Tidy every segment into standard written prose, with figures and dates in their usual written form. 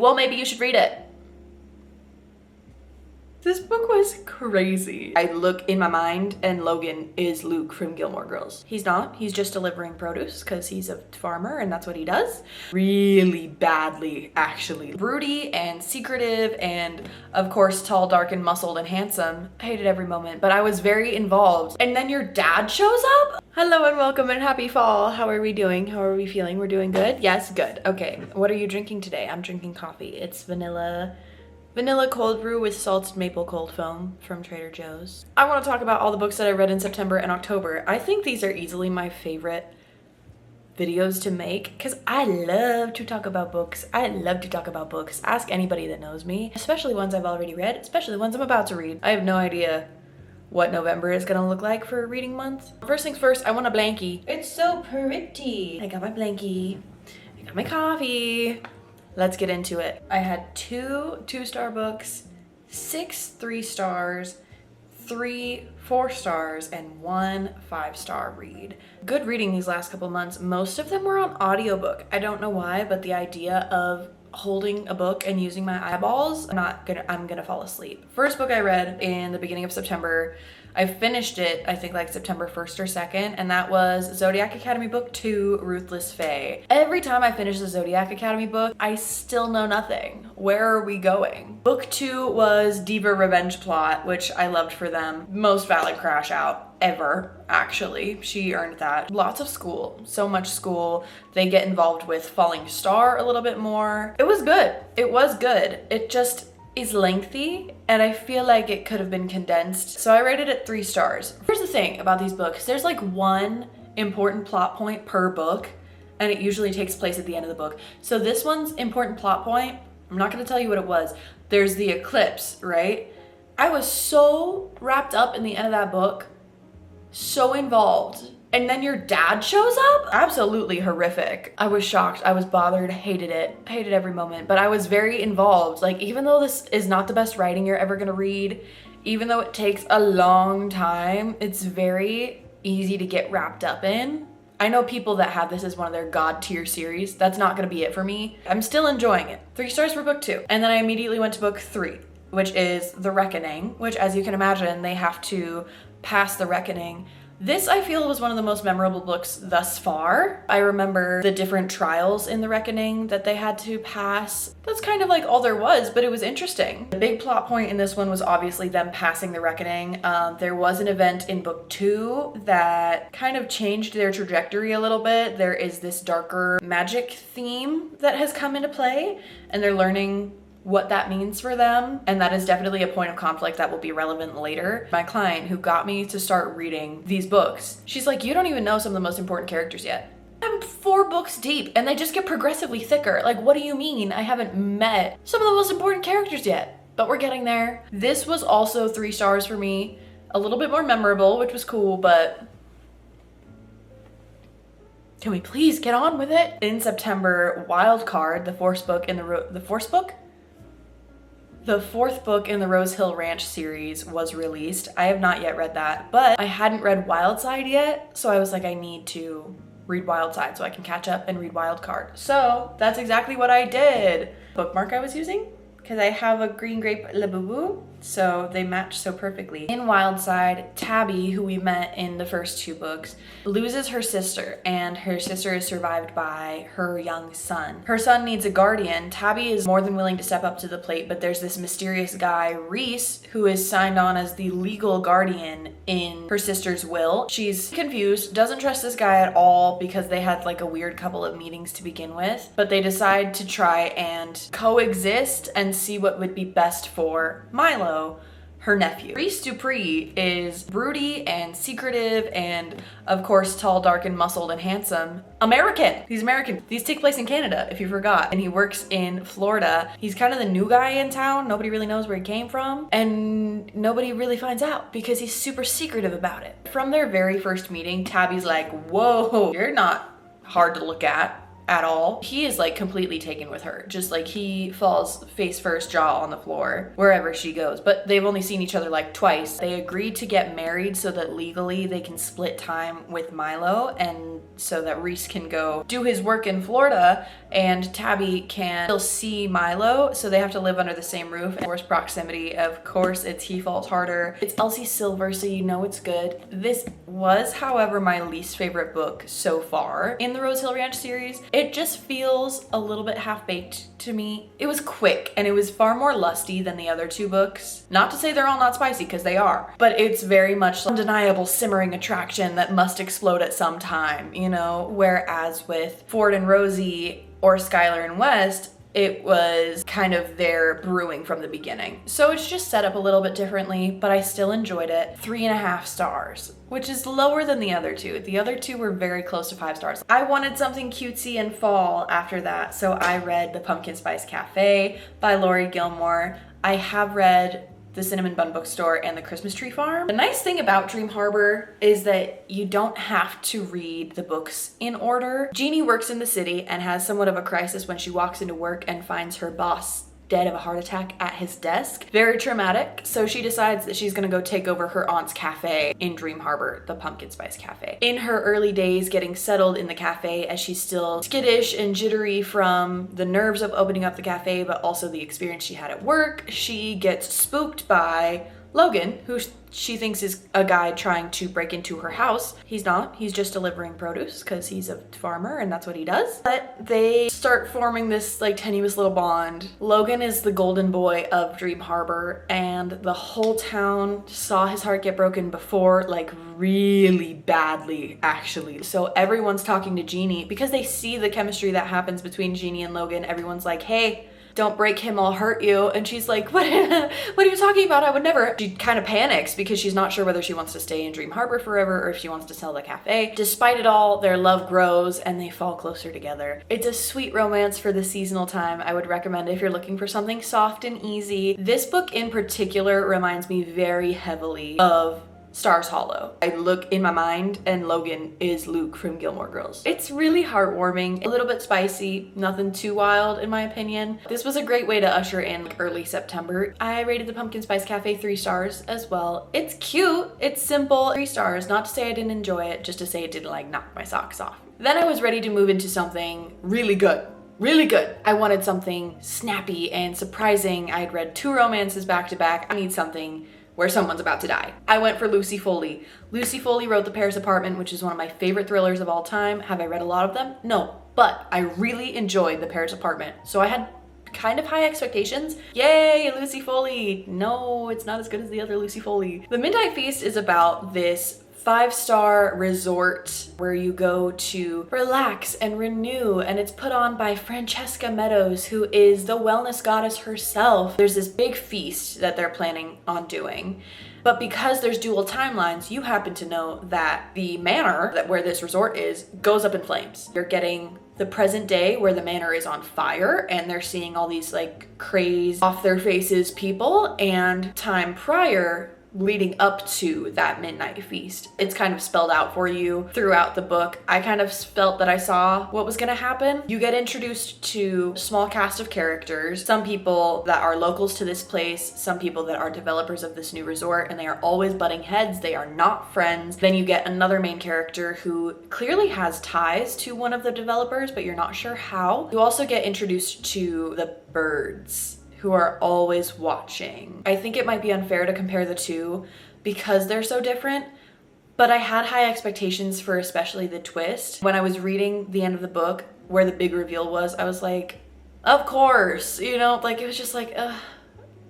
Well, maybe you should read it. This book was crazy. I look in my mind and Logan is Luke from Gilmore Girls. He's not. He's just delivering produce because he's a farmer and that's what he does. Really badly, actually. Broody and secretive and of course tall, dark, and muscled and handsome. I hated every moment, but I was very involved. And then your dad shows up? Hello and welcome and happy fall. How are we doing? How are we feeling? We're doing good? Yes, good. Okay, what are you drinking today? I'm drinking coffee. It's vanilla cold brew with salted maple cold foam from Trader Joe's. I want to talk about all the books that I read in September and October. I think these are easily my favorite videos to make because I love to talk about books. I love to talk about books. Ask anybody that knows me, especially ones I've already read, especially ones I'm about to read. I have no idea what November is gonna look like for a reading month. First things first, I want a blankie. It's so pretty. I got my blankie. I got my coffee. Let's get into it. I had 2 2-star books, 6 3-stars, 3 4-stars, and 1 5-star read. Good reading these last couple months. Most of them were on audiobook. I don't know why, but the idea of holding a book and using my eyeballs, I'm gonna fall asleep. First book I read in the beginning of September, I finished it, I think like September 1st or 2nd, and that was Zodiac Academy Book 2, Ruthless Fae. Every time I finish the Zodiac Academy book, I still know nothing. Where are we going? Book 2 was Diva Revenge Plot, which I loved for them. Most valid crash out ever, actually. She earned that. Lots of school, so much school. They get involved with Falling Star a little bit more. It was good. It was good. It just is lengthy and I feel like it could have been condensed. So I rated it 3 stars. Here's the thing about these books. There's like one important plot point per book and it usually takes place at the end of the book. So this one's important plot point, I'm not gonna tell you what it was. There's the eclipse, right? I was so wrapped up in the end of that book, so involved. And then your dad shows up? Absolutely horrific. I was shocked, I was bothered, hated it. Hated every moment, but I was very involved. Like, even though this is not the best writing you're ever gonna read, even though it takes a long time, it's very easy to get wrapped up in. I know people that have this as one of their god tier series. That's not gonna be it for me. I'm still enjoying it. 3 stars for book 2. And then I immediately went to book 3, which is The Reckoning, which as you can imagine, they have to pass the reckoning. This, I feel, was one of the most memorable books thus far. I remember the different trials in The Reckoning that they had to pass. That's kind of like all there was, but it was interesting. The big plot point in this one was obviously them passing the reckoning. There was an event in book 2 that kind of changed their trajectory a little bit. There is this darker magic theme that has come into play, and they're learning what that means for them, and that is definitely a point of conflict that will be relevant later. My client who got me to start reading these books, she's like, you don't even know some of the most important characters yet. I'm 4 books deep and they just get progressively thicker. Like, what do you mean I haven't met some of the most important characters yet? But we're getting there. This was also 3 stars for me. A little bit more memorable, which was cool, but can we please get on with it? In September, Wild Card, the 4th book in The 4th book in the Rose Hill Ranch series was released. I have not yet read that, but I hadn't read Wildside yet, so I was like, I need to read Wildside so I can catch up and read Wild Card. So that's exactly what I did. Bookmark I was using, because I have a green grape Labubu, so they match so perfectly. In Wildside, Tabby, who we met in the first 2 books, loses her sister, and her sister is survived by her young son. Her son needs a guardian. Tabby is more than willing to step up to the plate, but there's this mysterious guy, Reese, who is signed on as the legal guardian in her sister's will. She's confused, doesn't trust this guy at all because they had like a weird couple of meetings to begin with, but they decide to try and coexist and see what would be best for Milo, her nephew. Reese Dupree is broody and secretive and of course tall, dark, and muscled and handsome. American. He's American. These take place in Canada, if you forgot. And he works in Florida. He's kind of the new guy in town. Nobody really knows where he came from. And nobody really finds out because he's super secretive about it. From their very first meeting, Tabby's like, whoa, you're not hard to look at all. He is like completely taken with her. Just like he falls face first, jaw on the floor wherever she goes. But they've only seen each other like twice. They agreed to get married so that legally they can split time with Milo and so that Reese can go do his work in Florida and Tabby can still see Milo, so they have to live under the same roof. Forced proximity, of course, it's He Falls Harder. It's Elsie Silver, so you know it's good. This was, however, my least favorite book so far in the Rose Hill Ranch series. It just feels a little bit half-baked to me. It was quick and it was far more lusty than the other two books. Not to say they're all not spicy, because they are, but it's very much undeniable simmering attraction that must explode at some time, you know? Whereas with Ford and Rosie or Skylar and West, it was kind of there brewing from the beginning. So it's just set up a little bit differently, but I still enjoyed it. 3.5 stars, which is lower than the other two. The other two were very close to 5 stars. I wanted something cutesy and fall after that, so I read The Pumpkin Spice Cafe by Lori Gilmore. I have read The Cinnamon Bun Bookstore and The Christmas Tree Farm. The nice thing about Dream Harbor is that you don't have to read the books in order. Jeannie works in the city and has somewhat of a crisis when she walks into work and finds her boss dead of a heart attack at his desk. Very traumatic, so she decides that she's gonna go take over her aunt's cafe in Dream Harbor, the Pumpkin Spice Cafe. In her early days getting settled in the cafe, as she's still skittish and jittery from the nerves of opening up the cafe, but also the experience she had at work, she gets spooked by Logan, who she thinks is a guy trying to break into her house. He's not. He's just delivering produce because he's a farmer and that's what he does. But they start forming this like tenuous little bond. Logan is the golden boy of Dream Harbor, and the whole town saw his heart get broken before, like really badly actually. So everyone's talking to Jeannie because they see the chemistry that happens between Jeannie and Logan. Everyone's like, hey, don't break him, I'll hurt you. And she's like, what are you talking about? I would never. She kind of panics because she's not sure whether she wants to stay in Dream Harbor forever or if she wants to sell the cafe. Despite it all, their love grows and they fall closer together. It's a sweet romance for the seasonal time. I would recommend if you're looking for something soft and easy. This book in particular reminds me very heavily of Stars Hollow. I look in my mind and Logan is Luke from Gilmore Girls. It's really heartwarming, a little bit spicy, nothing too wild in my opinion. This was a great way to usher in early September. I rated The Pumpkin Spice Cafe 3 stars as well. It's cute, it's simple, 3 stars. Not to say I didn't enjoy it, just to say it didn't like knock my socks off. Then I was ready to move into something really good. Really good. I wanted something snappy and surprising. I had read 2 romances back to back. I need something where someone's about to die. I went for Lucy Foley. Lucy Foley wrote The Paris Apartment, which is one of my favorite thrillers of all time. Have I read a lot of them? No, but I really enjoyed The Paris Apartment. So I had kind of high expectations. Yay, Lucy Foley. No, it's not as good as the other Lucy Foley. The Midnight Feast is about this 5-star resort where you go to relax and renew, and it's put on by Francesca Meadows, who is the wellness goddess herself. There's this big feast that they're planning on doing, but because there's dual timelines, you happen to know that the manor where this resort is goes up in flames. You're getting the present day where the manor is on fire and they're seeing all these like crazed off their faces people, and time prior leading up to that midnight feast. It's kind of spelled out for you throughout the book. I kind of felt that I saw what was gonna happen. You get introduced to a small cast of characters, some people that are locals to this place, some people that are developers of this new resort, and they are always butting heads. They are not friends. Then you get another main character who clearly has ties to one of the developers, but you're not sure how. You also get introduced to the birds, who are always watching. I think it might be unfair to compare the two because they're so different, but I had high expectations for especially the twist. When I was reading the end of the book where the big reveal was, I was like, of course, you know, like it was just like,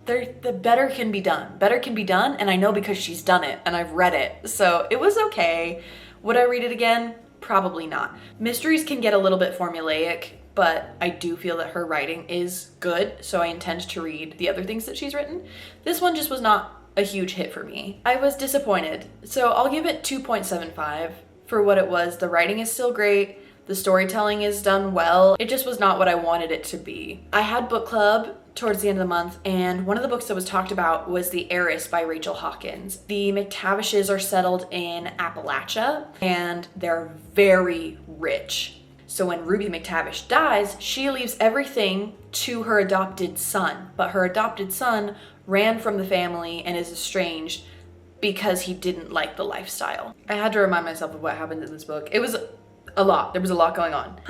the better can be done. Better can be done, and I know because she's done it and I've read it, so it was okay. Would I read it again? Probably not. Mysteries can get a little bit formulaic, but I do feel that her writing is good, so I intend to read the other things that she's written. This one just was not a huge hit for me. I was disappointed, so I'll give it 2.75 for what it was. The writing is still great, the storytelling is done well. It just was not what I wanted it to be. I had book club towards the end of the month, and one of the books that was talked about was The Heiress by Rachel Hawkins. The McTavishes are settled in Appalachia, and they're very rich. So when Ruby McTavish dies, she leaves everything to her adopted son, but her adopted son ran from the family and is estranged because he didn't like the lifestyle. I had to remind myself of what happened in this book. It was a lot. There was a lot going on.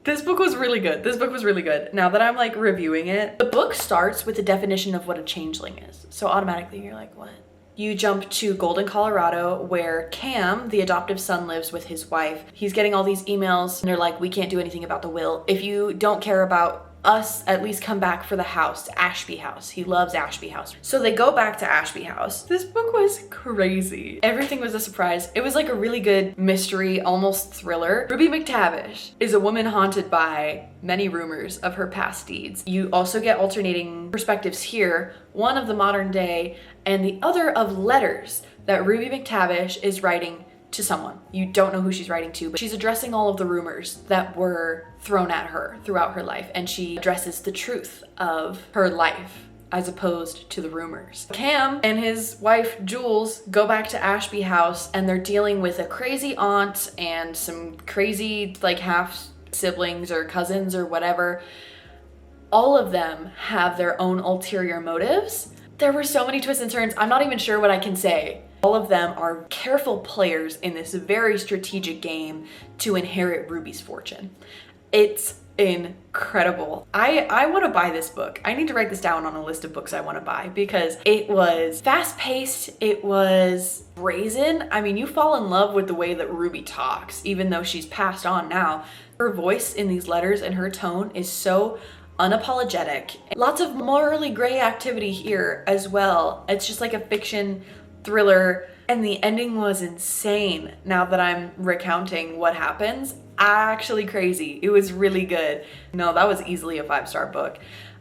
This book was really good. This book was really good. Now that I'm like reviewing it, the book starts with the definition of what a changeling is. So automatically you're like, what? You jump to Golden, Colorado, where Cam, the adoptive son, lives with his wife. He's getting all these emails and they're like, we can't do anything about the will. If you don't care about us, at least come back for the house, Ashby House. He loves Ashby House. So they go back to Ashby House. This book was crazy. Everything was a surprise. It was like a really good mystery, almost thriller. Ruby McTavish is a woman haunted by many rumors of her past deeds. You also get alternating perspectives here, one of the modern day and the other of letters that Ruby McTavish is writing to someone. You don't know who she's writing to, but she's addressing all of the rumors that were thrown at her throughout her life, and she addresses the truth of her life as opposed to the rumors. Cam and his wife Jules go back to Ashby House and they're dealing with a crazy aunt and some crazy like half siblings or cousins or whatever. All of them have their own ulterior motives. There were so many twists and turns, I'm not even sure what I can say. All of them are careful players in this very strategic game to inherit Ruby's fortune. It's incredible. I want to buy this book. I need to write this down on a list of books I want to buy because it was fast-paced, it was brazen. I mean, you fall in love with the way that Ruby talks, even though she's passed on now. Her voice in these letters and her tone is so unapologetic. Lots of morally gray activity here as well. It's just like a fiction thriller, and the ending was insane. Now that I'm recounting what happens, actually crazy. It was really good. No, that was easily a 5-star book.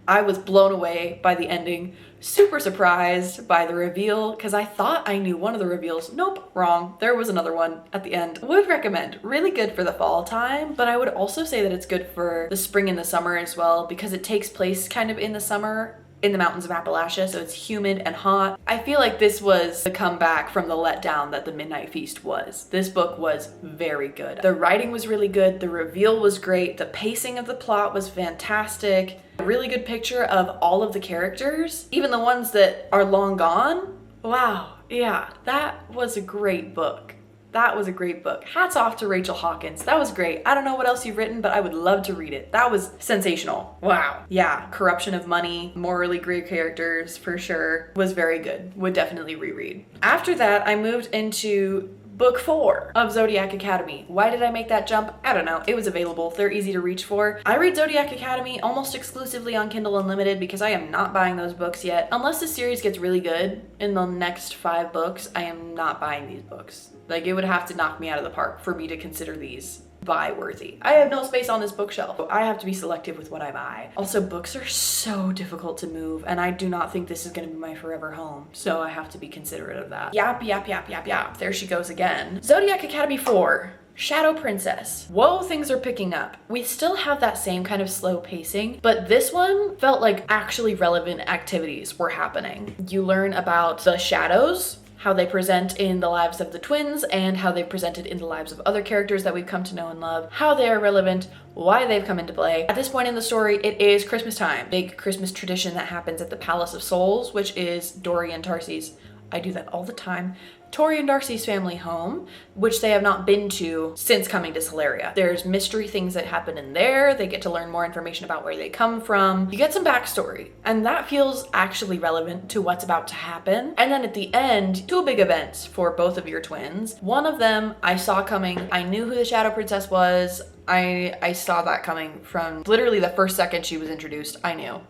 I was blown away by the ending, super surprised by the reveal because I thought I knew one of the reveals. Nope, wrong. There was another one at the end. Would recommend. Really good for the fall time, but I would also say that it's good for the spring and the summer as well because it takes place kind of in the summer in the mountains of Appalachia, so it's humid and hot. I feel like this was the comeback from the letdown that The Midnight Feast was. This book was very good. The writing was really good, the reveal was great, the pacing of the plot was fantastic, a really good picture of all of the characters, even the ones that are long gone. Wow, yeah, that was a great book. That was a great book. Hats off to Rachel Hawkins. That was great. I don't know what else you've written, but I would love to read it. That was sensational. Wow. Yeah, corruption of money, morally gray characters for sure. Was very good. Would definitely reread. After that, I moved into Book 4 of Zodiac Academy. Why did I make that jump? I don't know. It was available. They're easy to reach for. I read Zodiac Academy almost exclusively on Kindle Unlimited because I am not buying those books yet. Unless the series gets really good in the next 5 books, I am not buying these books. Like, it would have to knock me out of the park for me to consider these buy-worthy. I have no space on this bookshelf. I have to be selective with what I buy. Also, books are so difficult to move, and I do not think this is going to be my forever home, so I have to be considerate of that. Yap, yap, yap, yap, yap. There she goes again. Zodiac Academy 4. Shadow Princess. Whoa, things are picking up. We still have that same kind of slow pacing, but this one felt like actually relevant activities were happening. You learn about the shadows, how they present in the lives of the twins and how they presented in the lives of other characters that we've come to know and love, how they are relevant, why they've come into play. At this point in the story, it is Christmas time. Big Christmas tradition that happens at the Palace of Souls, which is Dory and Darcy's, I do that all the time, Tori and Darcy's family home, which they have not been to since coming to Solaria. There's mystery things that happen in there. They get to learn more information about where they come from. You get some backstory, and that feels actually relevant to what's about to happen. And then at the end, 2 big events for both of your twins. One of them I saw coming. I knew who the Shadow Princess was. I saw that coming from literally the first second she was introduced. I knew.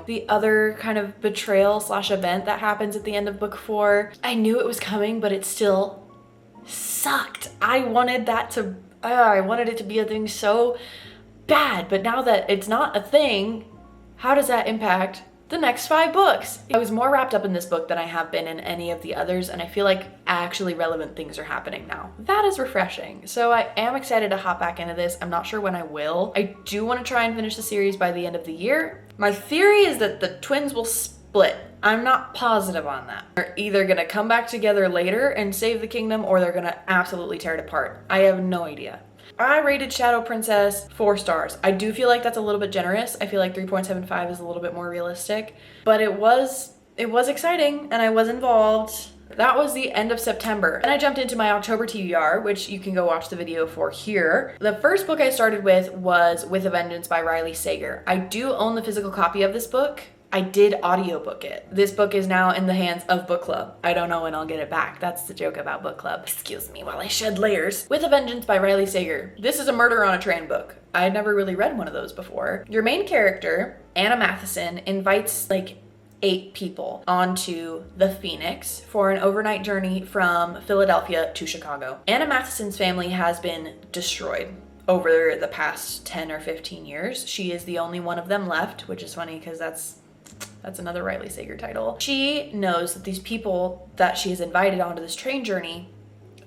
The other kind of betrayal / event that happens at the end of book 4, I knew it was coming, but it still sucked. I wanted it to be a thing so bad, but now that it's not a thing, how does that impact the next 5 books? I was more wrapped up in this book than I have been in any of the others, and I feel like actually relevant things are happening now. That is refreshing. So I am excited to hop back into this. I'm not sure when I will. I do want to try and finish the series by the end of the year. My theory is that the twins will split. I'm not positive on that. They're either gonna come back together later and save the kingdom, or they're gonna absolutely tear it apart. I have no idea. I rated Shadow Princess 4 stars. I do feel like that's a little bit generous. I feel like 3.75 is a little bit more realistic, but it was exciting and I was involved. That was the end of September. And I jumped into my October TBR, which you can go watch the video for here. The first book I started with was With a Vengeance by Riley Sager. I do own the physical copy of this book. I did audiobook it. This book is now in the hands of book club. I don't know when I'll get it back. That's the joke about book club. Excuse me while I shed layers. With a Vengeance by Riley Sager. This is a murder on a train book. I had never really read one of those before. Your main character, Anna Matheson, invites like 8 people onto the Phoenix for an overnight journey from Philadelphia to Chicago. Anna Matheson's family has been destroyed over the past 10 or 15 years. She is the only one of them left, which is funny because that's another Riley Sager title. She knows that these people that she has invited onto this train journey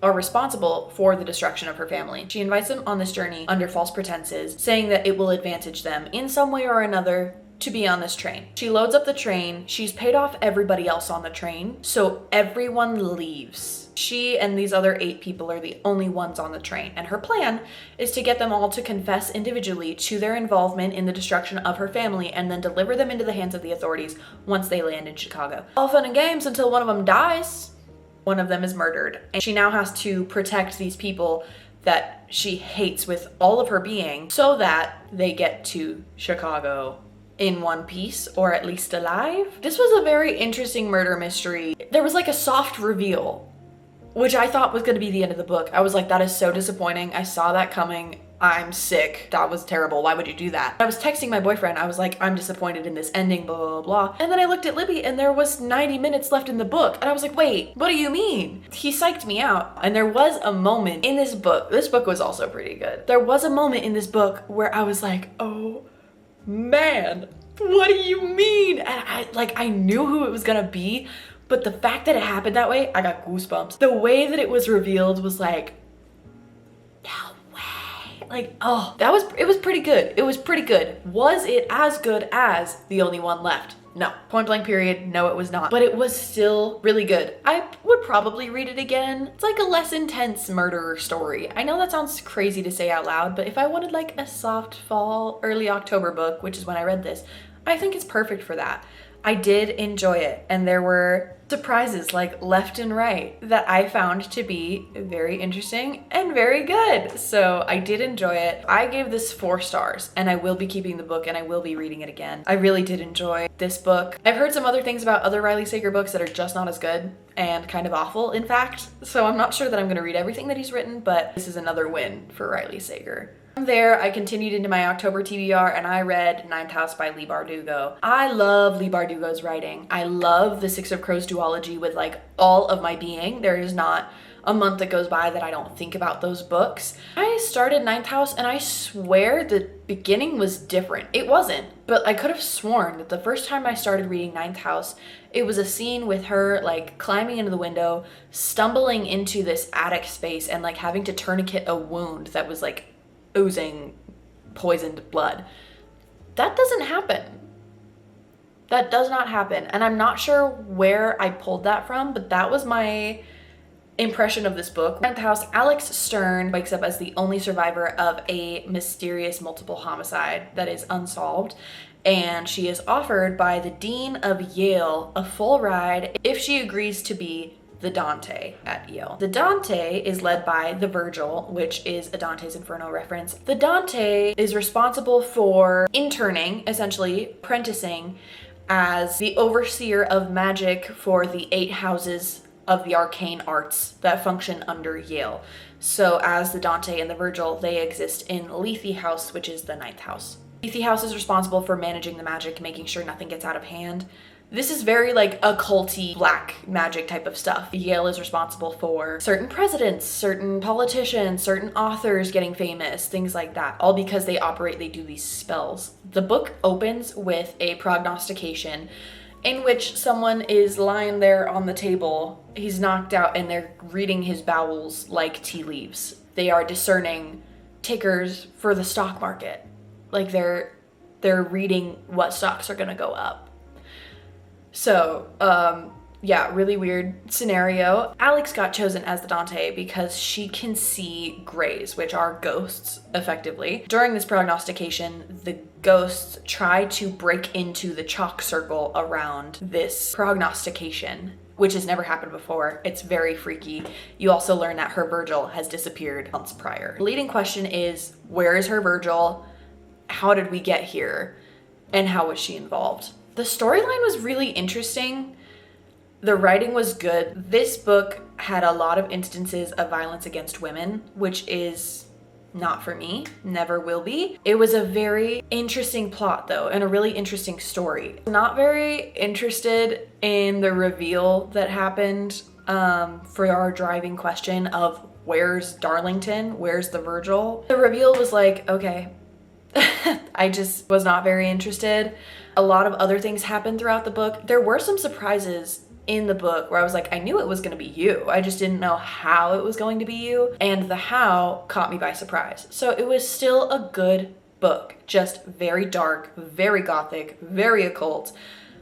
are responsible for the destruction of her family. She invites them on this journey under false pretenses, saying that it will advantage them in some way or another to be on this train. She loads up the train. She's paid off everybody else on the train, so everyone leaves. She and these other 8 people are the only ones on the train, and her plan is to get them all to confess individually to their involvement in the destruction of her family and then deliver them into the hands of the authorities once they land in Chicago. All fun and games until one of them dies. One of them is murdered, and she now has to protect these people that she hates with all of her being so that they get to Chicago in one piece, or at least alive. This was a very interesting murder mystery. There was like a soft reveal, which I thought was gonna be the end of the book. I was like, that is so disappointing. I saw that coming. I'm sick. That was terrible. Why would you do that? I was texting my boyfriend. I was like, I'm disappointed in this ending, blah, blah, blah. And then I looked at Libby and there was 90 minutes left in the book. And I was like, wait, what do you mean? He psyched me out. And there was a moment in this book was also pretty good. There was a moment in this book where I was like, oh man, what do you mean? And I knew who it was gonna be, but the fact that it happened that way, I got goosebumps. The way that it was revealed was like, no way. Like, oh, it was pretty good. It was pretty good. Was it as good as The Only One Left? No. Point blank period, no it was not. But it was still really good. I would probably read it again. It's like a less intense murder story. I know that sounds crazy to say out loud, but if I wanted like a soft fall, early October book, which is when I read this, I think it's perfect for that. I did enjoy it, and there were surprises like left and right that I found to be very interesting and very good. So I did enjoy it. I gave this 4 stars, and I will be keeping the book and I will be reading it again. I really did enjoy this book. I've heard some other things about other Riley Sager books that are just not as good and kind of awful, in fact. So I'm not sure that I'm gonna read everything that he's written, but this is another win for Riley Sager. From there, I continued into my October TBR and I read Ninth House by Leigh Bardugo. I love Leigh Bardugo's writing. I love the Six of Crows duology with like all of my being. There is not a month that goes by that I don't think about those books. I started Ninth House and I swear the beginning was different. It wasn't, but I could have sworn that the first time I started reading Ninth House, it was a scene with her like climbing into the window, stumbling into this attic space and like having to tourniquet a wound that was like oozing poisoned blood. That doesn't happen. That does not happen. And I'm not sure where I pulled that from, but that was my impression of this book. Ninth House, Alex Stern wakes up as the only survivor of a mysterious multiple homicide that is unsolved, and she is offered by the Dean of Yale a full ride if she agrees to be the Dante at Yale. The Dante is led by the Virgil, which is a Dante's Inferno reference. The Dante is responsible for interning, essentially apprenticing, as the overseer of magic for the 8 houses of the arcane arts that function under Yale. So as the Dante and the Virgil, they exist in Lethe House, which is the 9th house. Lethe House is responsible for managing the magic, making sure nothing gets out of hand. This is very like occulty, black magic type of stuff. Yale is responsible for certain presidents, certain politicians, certain authors getting famous, things like that. All because they do these spells. The book opens with a prognostication in which someone is lying there on the table. He's knocked out and they're reading his bowels like tea leaves. They are discerning tickers for the stock market. Like they're reading what stocks are gonna go up. So, yeah, really weird scenario. Alex got chosen as the Dante because she can see grays, which are ghosts, effectively. During this prognostication, the ghosts try to break into the chalk circle around this prognostication which has never happened before. It's very freaky. You also learn that her Virgil has disappeared months prior. The leading question is, where is her Virgil? How did we get here? And how was she involved? The storyline was really interesting. The writing was good. This book had a lot of instances of violence against women, which is not for me, never will be. It was a very interesting plot though, and a really interesting story. Not very interested in the reveal that happened for our driving question of where's Darlington, where's the Virgil. The reveal was like, okay. I just was not very interested. A lot of other things happened throughout the book. There were some surprises in the book where I was like, I knew it was going to be you. I just didn't know how it was going to be you. And the how caught me by surprise. So it was still a good book, just very dark, very gothic, very occult,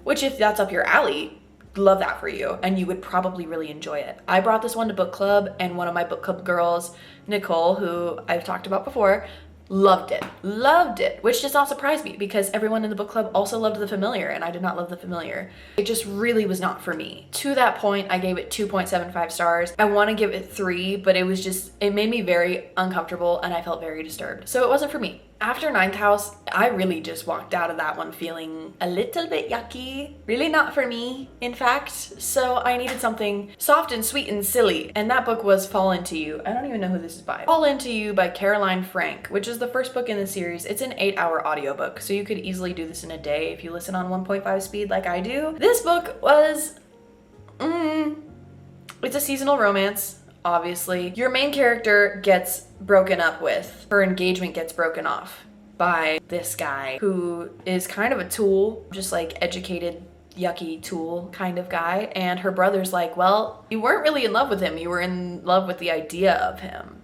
which if that's up your alley, love that for you. And you would probably really enjoy it. I brought this one to book club, and one of my book club girls, Nicole, who I've talked about before, loved it, which does not surprise me because everyone in the book club also loved The Familiar, and I did not love The Familiar. It just really was not for me. To that point, I gave it 2.75 stars. I want to give it 3, but it made me very uncomfortable and I felt very disturbed. So it wasn't for me. After Ninth House, I really just walked out of that one feeling a little bit yucky. Really not for me, in fact. So I needed something soft and sweet and silly. And that book was Fall Into You. I don't even know who this is by. Fall Into You by Caroline Frank, which is the first book in the series. It's an 8-hour audiobook, so you could easily do this in a day if you listen on 1.5 speed like I do. This book was, it's a seasonal romance. Obviously, your main character gets broken up with. Her engagement gets broken off by this guy who is kind of a tool, just like educated, yucky tool kind of guy. And her brother's like, well, you weren't really in love with him. You were in love with the idea of him.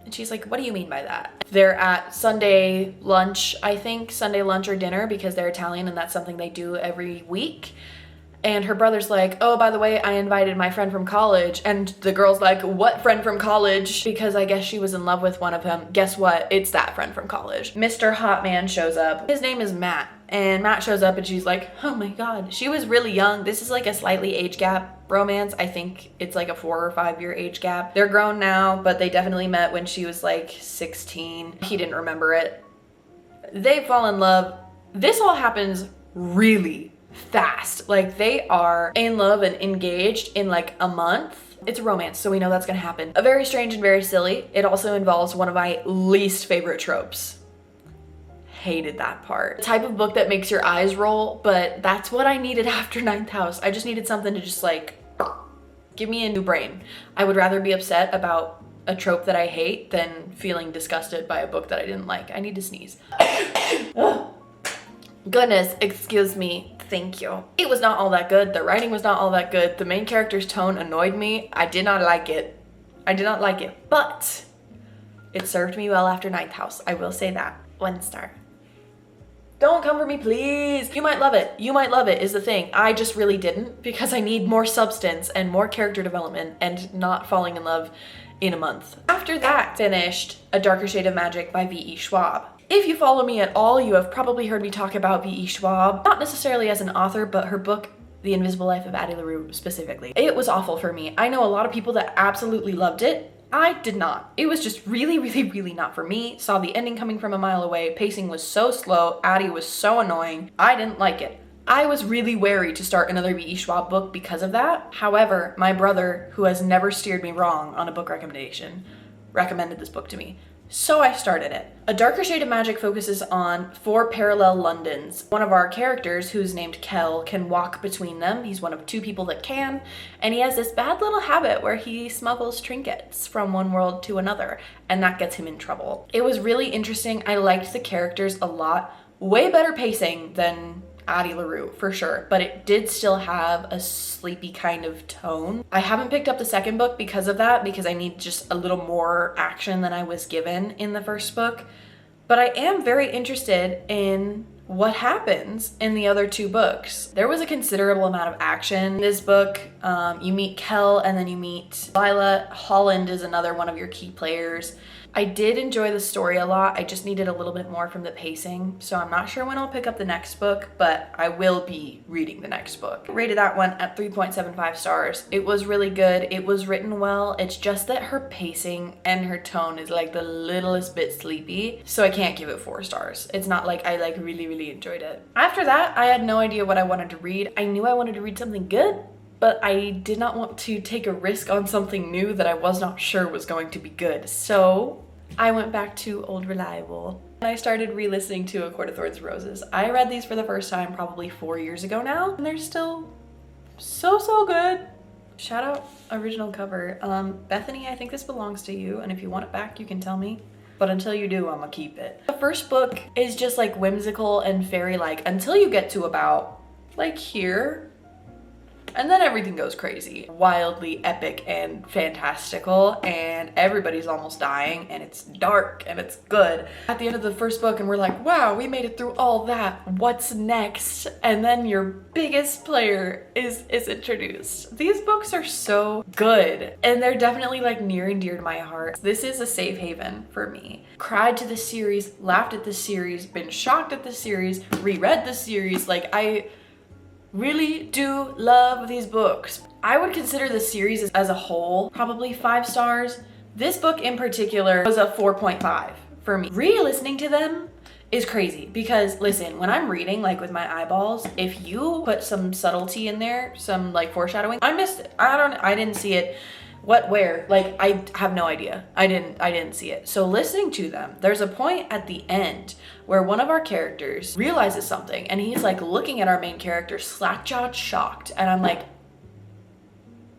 And she's like, what do you mean by that? They're at Sunday lunch, I think, Sunday lunch or dinner, because they're Italian and that's something they do every week. And her brother's like, oh, by the way, I invited my friend from college. And the girl's like, what friend from college? Because I guess she was in love with one of them. Guess what? It's that friend from college. Mr. Hot Man shows up. His name is Matt. And Matt shows up and she's like, oh my God. She was really young. This is like a slightly age gap romance. I think it's like a 4 or 5 year age gap. They're grown now, but they definitely met when she was like 16. He didn't remember it. They fall in love. This all happens really fast. Like they are in love and engaged in like a month. It's a romance, so we know that's gonna happen. A very strange and very silly. It also involves one of my least favorite tropes. Hated that part. The type of book that makes your eyes roll, but that's what I needed after Ninth House. I just needed something to just like, give me a new brain. I would rather be upset about a trope that I hate than feeling disgusted by a book that I didn't like. I need to sneeze. Goodness, excuse me. Thank you. It was not all that good. The writing was not all that good. The main character's tone annoyed me. I did not like it. I did not like it, but it served me well after Ninth House. I will say that. 1 star. Don't come for me, please. You might love it. You might love it is the thing. I just really didn't because I need more substance and more character development and not falling in love in a month. After that, finished A Darker Shade of Magic by V.E. Schwab. If you follow me at all, you have probably heard me talk about V.E. Schwab, not necessarily as an author, but her book, The Invisible Life of Addie LaRue specifically. It was awful for me. I know a lot of people that absolutely loved it. I did not. It was just really, really, really not for me. Saw the ending coming from a mile away. Pacing was so slow. Addie was so annoying. I didn't like it. I was really wary to start another V.E. Schwab book because of that. However, my brother, who has never steered me wrong on a book recommendation, recommended this book to me. So I started it. A Darker Shade of Magic focuses on 4 parallel Londons. One of our characters, who's named Kel, can walk between them. He's one of 2 people that can, and he has this bad little habit where he smuggles trinkets from one world to another, and that gets him in trouble. It was really interesting. I liked the characters a lot. Way better pacing than Addie LaRue, for sure, but it did still have a sleepy kind of tone. I haven't picked up the second book because of that, because I need just a little more action than I was given in the first book, but I am very interested in what happens in the other 2 books. There was a considerable amount of action in this book. You meet Kel and then you meet Lila. Holland is another one of your key players. I did enjoy the story a lot. I just needed a little bit more from the pacing. So I'm not sure when I'll pick up the next book, but I will be reading the next book. I rated that one at 3.75 stars. It was really good. It was written well. It's just that her pacing and her tone is like the littlest bit sleepy. So I can't give it 4 stars. It's not like I like really enjoyed it. After that, I had no idea what I wanted to read. I knew I wanted to read something good, but I did not want to take a risk on something new that I was not sure was going to be good. So I went back to Old Reliable and I started re-listening to A Court of Thorns and Roses. I read these for the first time probably 4 years ago now, and they're still so good. Shout out original cover. Bethany, I think this belongs to you, and if you want it back, you can tell me. But until you do, I'm gonna keep it. The first book is just like whimsical and fairy-like until you get to about like here. And then everything goes crazy. Wildly epic and fantastical, and everybody's almost dying, and it's dark and it's good. At the end of the first book, and we're like, wow, we made it through all that. What's next? And then your biggest player is introduced. These books are so good, and they're definitely like near and dear to my heart. This is a safe haven for me. Cried to the series, laughed at the series, been shocked at the series, reread the series. Like, I really do love these books. I would consider the series as a whole probably 5 stars. This book in particular was a 4.5 for me. Re-listening to them is crazy because listen, when I'm reading like with my eyeballs, if you put some subtlety in there, some like foreshadowing, I missed it. I didn't see it. Where? Like, I have no idea. I didn't see it. So listening to them, there's a point at the end where one of our characters realizes something and he's like looking at our main character slack-jawed, shocked. And I'm like,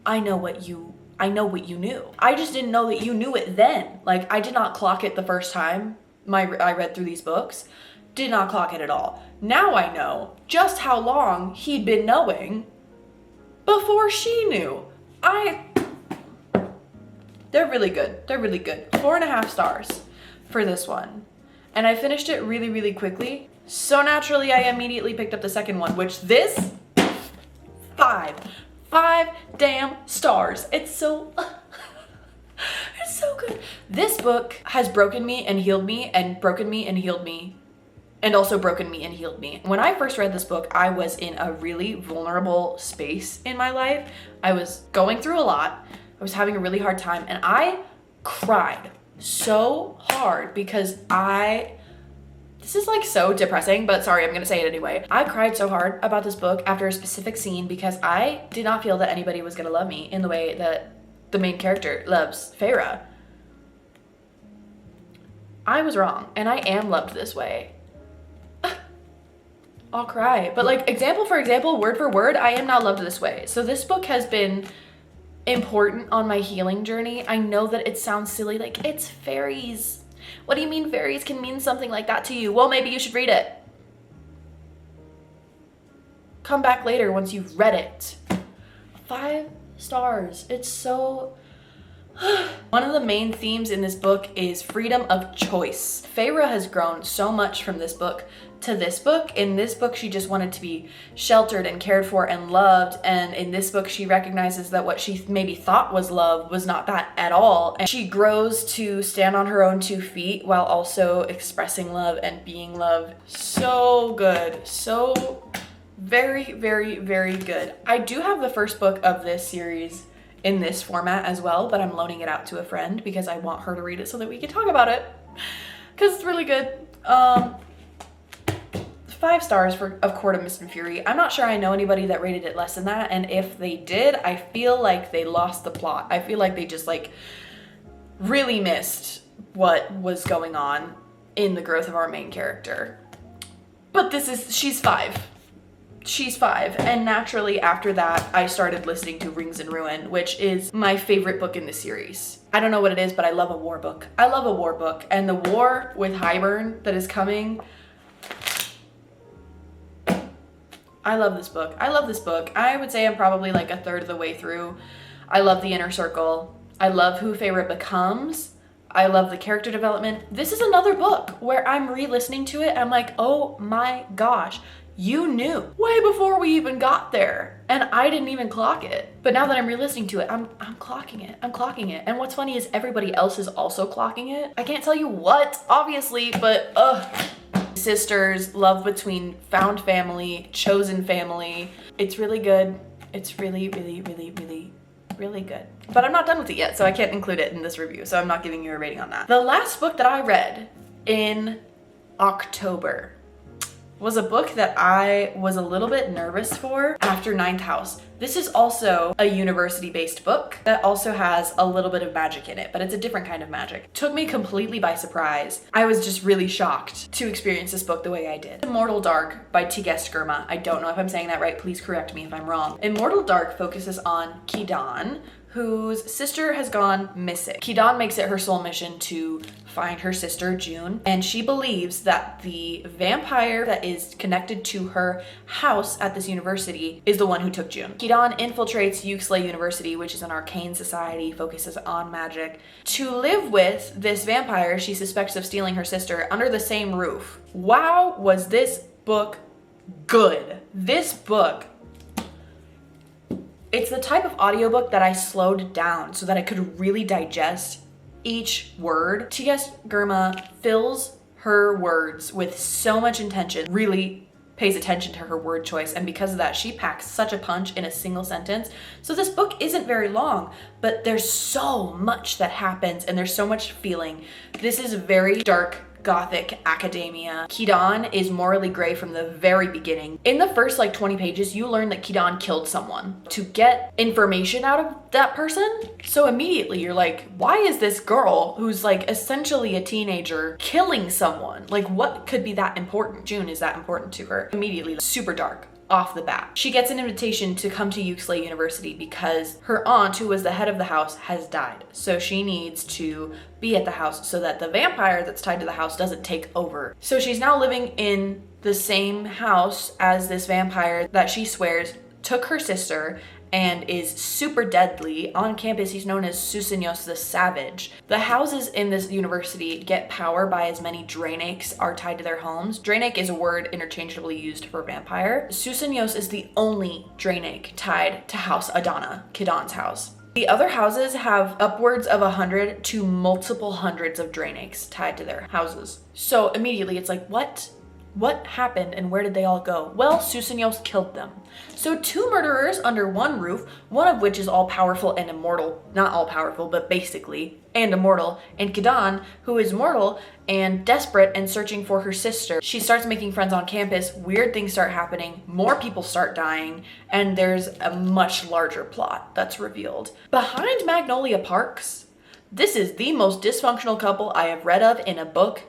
I know what you knew. I just didn't know that you knew it then. Like, I did not clock it the first time I read through these books. Did not clock it at all. Now I know just how long he'd been knowing before she knew. They're really good. They're really good. 4.5 stars for this one. And I finished it really quickly. So naturally, I immediately picked up the second one, which this, 5 damn stars. It's so, it's so good. This book has broken me and healed me, and broken me and healed me, and also broken me and healed me. When I first read this book, I was in a really vulnerable space in my life. I was going through a lot. I was having a really hard time, and I cried so hard because this is like so depressing, but sorry, I'm gonna say it anyway. I cried so hard about this book after a specific scene because I did not feel that anybody was gonna love me in the way that the main character loves Feyre. I was wrong, and I am loved this way. I'll cry. But like, example for example, word for word, I am not loved this way. So this book has been important on my healing journey. I know that it sounds silly, like, it's fairies. What do you mean fairies can mean something like that to you? Well, maybe you should read it. Come back later once you've read it. 5 stars. It's so... One of the main themes in this book is freedom of choice. Feyre has grown so much from this book to this book. In this book, she just wanted to be sheltered and cared for and loved. And in this book, she recognizes that what she maybe thought was love was not that at all. And she grows to stand on her own 2 feet while also expressing love and being loved. So good. So very good. I do have the first book of this series in this format as well, but I'm loaning it out to a friend because I want her to read it so that we can talk about it because it's really good. 5 stars for A Court of Mist and Fury. I'm not sure I know anybody that rated it less than that, and if they did, I feel like they lost the plot. I feel like they just like really missed what was going on in the growth of our main character. But she's 5. She's 5, and naturally after that I started listening to Rings and Ruin, which is my favorite book in the series. I don't know what it is, but I love a war book. I love a war book, and the war with Hybern that is coming. I love this book. I love this book. I would say I'm probably like a third of the way through. I love the inner circle. I love who Feyre becomes. I love the character development. This is another book where I'm re-listening to it. I'm like, oh my gosh, You knew way before we even got there, and I didn't even clock it. But now that I'm re-listening to it, I'm clocking it. I'm clocking it. And what's funny is everybody else is also clocking it. I can't tell you what, obviously, but sisters, love between found family, chosen family. It's really good. It's really, really, really, really, really good. But I'm not done with it yet, so I can't include it in this review, so I'm not giving you a rating on that. The last book that I read in October was a book that I was a little bit nervous for after Ninth House. This is also a university-based book that also has a little bit of magic in it, but it's a different kind of magic. It took me completely by surprise. I was just really shocked to experience this book the way I did. Immortal Dark by Caileigh. I don't know if I'm saying that right. Please correct me if I'm wrong. Immortal Dark focuses on Caileigh, whose sister has gone missing. Caileigh makes it her sole mission to find her sister, June, and she believes that the vampire that is connected to her house at this university is the one who took June. Caileigh infiltrates Uxley University, which is an arcane society, focuses on magic, to live with this vampire she suspects of stealing her sister under the same roof. Wow, was this book good. This book, it's the type of audiobook that I slowed down so that I could really digest each word. Caileigh fills her words with so much intention, really pays attention to her word choice, and because of that, she packs such a punch in a single sentence. So this book isn't very long, but there's so much that happens and there's so much feeling. This is very dark, gothic academia. Caileigh is morally gray from the very beginning. In the first 20 pages, you learn that Caileigh killed someone to get information out of that person. So immediately you're like, why is this girl who's essentially a teenager killing someone? What could be that important? June is that important to her. Immediately, super dark. Off the bat. She gets an invitation to come to Uxley University because her aunt, who was the head of the house, has died. So she needs to be at the house so that the vampire that's tied to the house doesn't take over. So she's now living in the same house as this vampire that she swears took her sister and is super deadly. On campus, he's known as Susenyos the Savage. The houses in this university get power by as many Draeneiks are tied to their homes. Draeneik is a word interchangeably used for vampire. Susenyos is the only Draeneik tied to House Adana, Caeileigh's house. The other houses have upwards of 100 to multiple hundreds of Draeneiks tied to their houses. So immediately it's like, what happened and where did they all go? Well, Susenyos killed them. So 2 murderers under one roof, one of which is all powerful and immortal, not all powerful, but basically, and immortal, and Caileigh, who is mortal and desperate and searching for her sister. She starts making friends on campus, weird things start happening, more people start dying, and there's a much larger plot that's revealed. Behind Magnolia Parks, this is the most dysfunctional couple I have read of in a book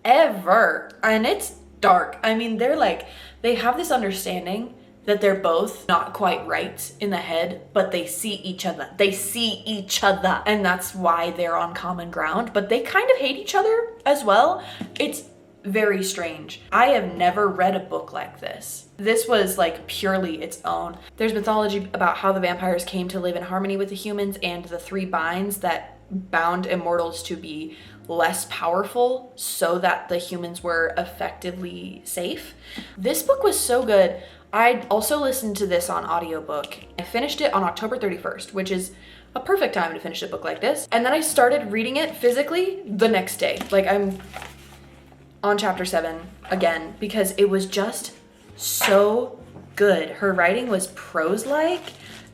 ever. And it's dark. I mean, they have this understanding that they're both not quite right in the head, but they see each other. They see each other, and that's why they're on common ground, but they kind of hate each other as well. It's very strange. I have never read a book like this. This was purely its own. There's mythology about how the vampires came to live in harmony with the humans and the 3 binds that bound immortals to be less powerful so that the humans were effectively safe. This book was so good. I also listened to this on audiobook. I finished it on October 31st, which is a perfect time to finish a book like this. And then I started reading it physically the next day. I'm on chapter 7 again because it was just so good. Her writing was prose-like.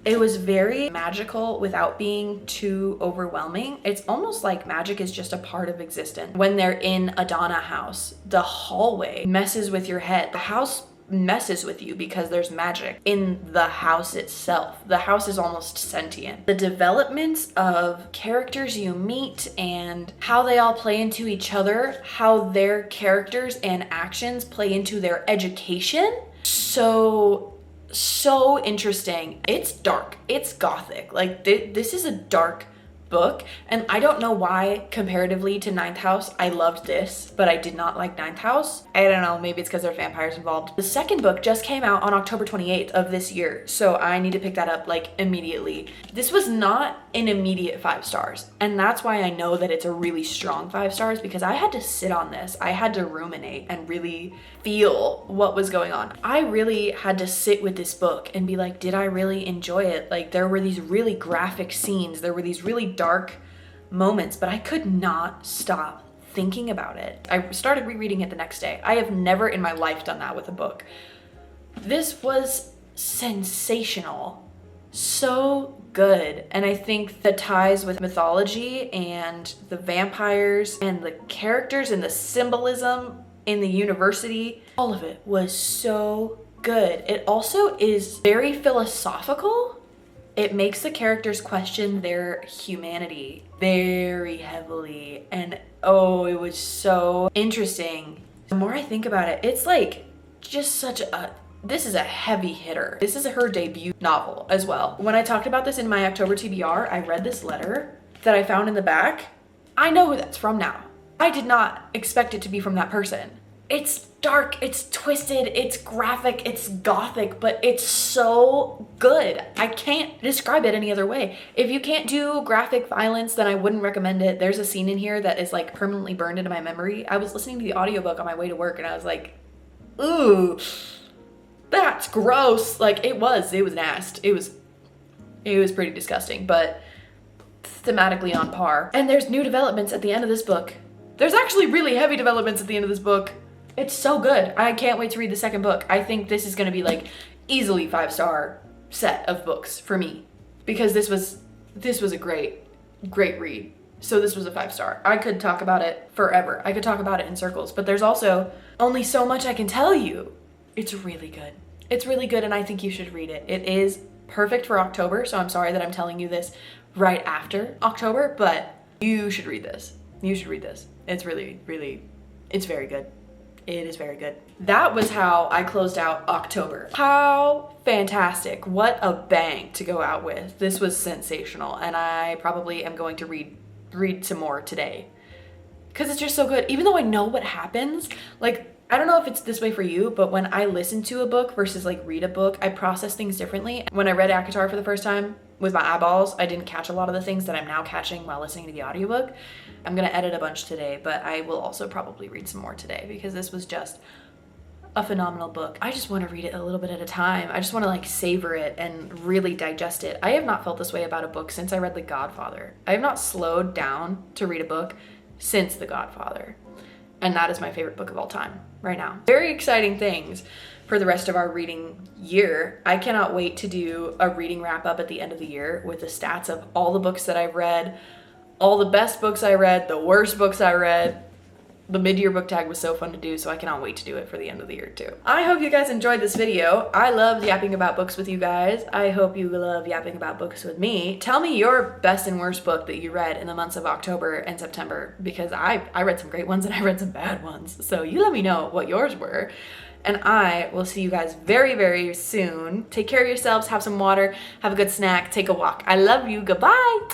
It was very magical without being too overwhelming. It's almost like magic is just a part of existence. When they're in Adana house, the hallway messes with your head. The house messes with you because there's magic in the house itself. The house is almost sentient. The developments of characters you meet and how they all play into each other, how their characters and actions play into their education. So interesting. It's dark. It's gothic. This is a dark book, and I don't know why comparatively to Ninth House I loved this, but I did not like Ninth House. I don't know, maybe it's because there are vampires involved. The second book just came out on October 28th of this year, so I need to pick that up immediately. This was not an immediate 5 stars, and that's why I know that it's a really strong 5 stars, because I had to sit on this. I had to ruminate and really feel what was going on. I really had to sit with this book and be like, did I really enjoy it? Like, there were these really graphic scenes, there were these really dark moments, but I could not stop thinking about it. I started rereading it the next day. I have never in my life done that with a book. This was sensational. So good. And I think the ties with mythology and the vampires and the characters and the symbolism in the university, all of it was so good. It also is very philosophical. It makes the characters question their humanity very heavily. And oh, it was so interesting. The more I think about it, it's like just such a, this is a heavy hitter. This is her debut novel as well. When I talked about this in my October TBR, I read this letter that I found in the back. I know who that's from now. I did not expect it to be from that person. It's dark, it's twisted, it's graphic, it's gothic, but it's so good. I can't describe it any other way. If you can't do graphic violence, then I wouldn't recommend it. There's a scene in here that is like permanently burned into my memory. I was listening to the audiobook on my way to work and I was like, ooh, that's gross. Like it was nasty. It was pretty disgusting, but thematically on par. And there's new developments at the end of this book. There's actually really heavy developments at the end of this book. It's so good. I can't wait to read the second book. I think this is gonna be like easily 5-star set of books for me because this was a great read. So this was a 5-star. I could talk about it forever. I could talk about it in circles, but there's also only so much I can tell you. It's really good. It's really good and I think you should read it. It is perfect for October, so I'm sorry that I'm telling you this right after October, but you should read this. You should read this. It's really, it's very good. It is very good. That was how I closed out October. How fantastic. What a bang to go out with. This was sensational and I probably am going to read some more today because it's just so good. Even though I know what happens, like, I don't know if it's this way for you, but when I listen to a book versus like read a book, I process things differently. When I read ACOTAR for the first time with my eyeballs, I didn't catch a lot of the things that I'm now catching while listening to the audiobook. I'm gonna edit a bunch today, but I will also probably read some more today because this was just a phenomenal book. I just want to read it a little bit at a time. I just want to like savor it and really digest it. I have not felt this way about a book since I read The Godfather. I have not slowed down to read a book since The Godfather. And that is my favorite book of all time right now. Very exciting things for the rest of our reading year. I cannot wait to do a reading wrap up at the end of the year with the stats of all the books that I've read, all the best books I read, the worst books I read. The mid-year book tag was so fun to do, so I cannot wait to do it for the end of the year too. I hope you guys enjoyed this video. I loved yapping about books with you guys. I hope you love yapping about books with me. Tell me your best and worst book that you read in the months of October and September, because I read some great ones and I read some bad ones. So you let me know what yours were. And I will see you guys very, very soon. Take care of yourselves, have some water, have a good snack, take a walk. I love you, goodbye.